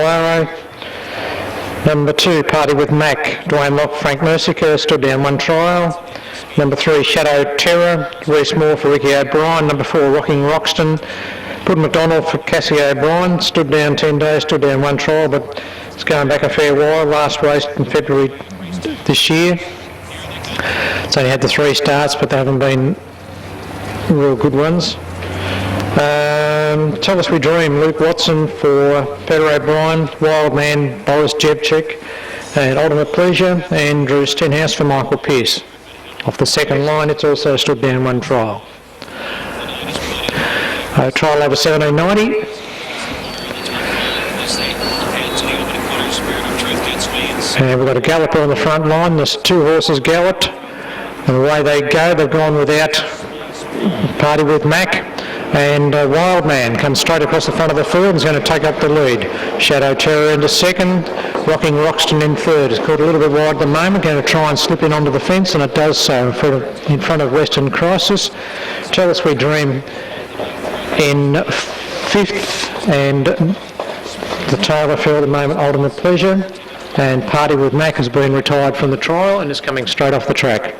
Arrow. Number 2, Party with Mac, Dwayne Locke, Frank Mercier, stood down 1 trial. Number 3, Shadow Terror, Reece Moore for Ricky O'Brien. Number 4, Rocking Roxton, Put McDonald for Cassie O'Brien, stood down 10 days, stood down 1 trial, but it's going back a fair while. Last race in February this year. It's only had the 3 starts, but they haven't been real good ones. Tell Us We Dream, Luke Watson for Peter O'Brien, Wild Man, Boris Jebchik, and Ultimate Pleasure, and Drew Stenhouse for Michael Pearce. Off the second line, it's also stood down 1 trial. Trial over 1790. And we've got a galloper on the front line. There's 2 horses galloped, and away they go. They've gone without Party with Mac. And Wild Man comes straight across the front of the field and is going to take up the lead. Shadow Terror into second, Rocking Roxton in third. It's caught a little bit wide at the moment, going to try and slip in onto the fence, and it does so in front of Western Crisis. Tell Us We Dream in 5th, and the Taylor field at the moment, Ultimate Pleasure. And Party with Mac has been retired from the trial and is coming straight off the track.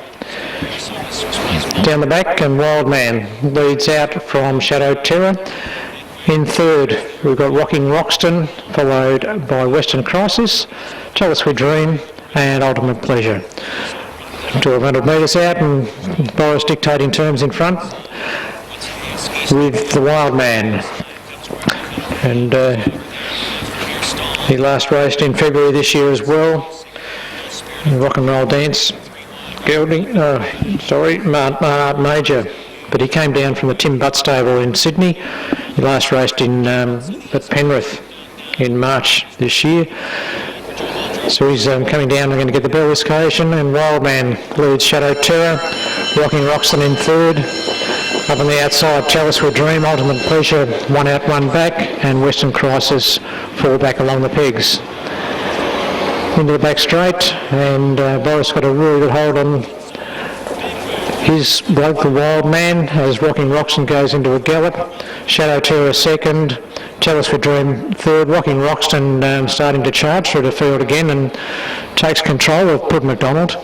Down the back, and Wild Man leads out from Shadow Terror. In third, we've got Rocking Roxton, followed by Western Crisis, Tell Us We Dream, and Ultimate Pleasure. 1200 metres out, and Boris dictating terms in front with the Wild Man. And he last raced in February this year as well. Rock and Roll Dance. Mart Major, but he came down from the Tim Butt stable in Sydney. He last raced at Penrith in March this year. So he's coming down and going to get the bell this occasion, and Wild Man leads Shadow Terror, Rocking Roxton in third. Up on the outside, Tell Us We Dream, Ultimate Pleasure, 1 out, 1 back, and Western Crisis 4 back along the pegs. Into the back straight, and Boris got a really good hold on his bloke, the Wild Man, as Rocking Roxton goes into a gallop. Shadow Terror second, Tell Us We Dream third, Rocking Roxton starting to charge through the field again and takes control of Put McDonald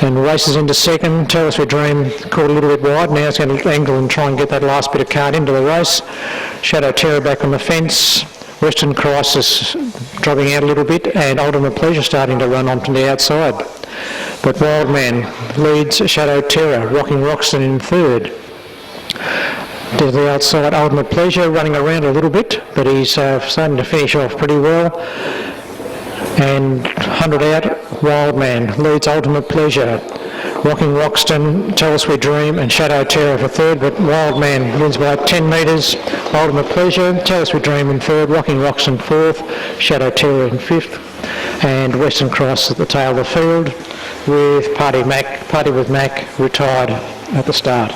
and races into second. Tell Us We Dream caught a little bit wide, now it's going to angle and try and get that last bit of card into the race. Shadow Terror back on the fence. Western Crisis dropping out a little bit, and Ultimate Pleasure starting to run onto the outside. But Wild Man leads Shadow Terror, Rocking Roxton in third. To the outside, Ultimate Pleasure running around a little bit, but he's starting to finish off pretty well. And 100 out, Wild Man leads Ultimate Pleasure. Rocking Roxton, Tell Us We Dream, and Shadow Terror for third, but Wild Man wins by 10 metres. Ultimate Pleasure, Tell Us We Dream in third, Rocking Roxton fourth, Shadow Terror in fifth, and Western Cross at the tail of the field with Party with Mac retired at the start.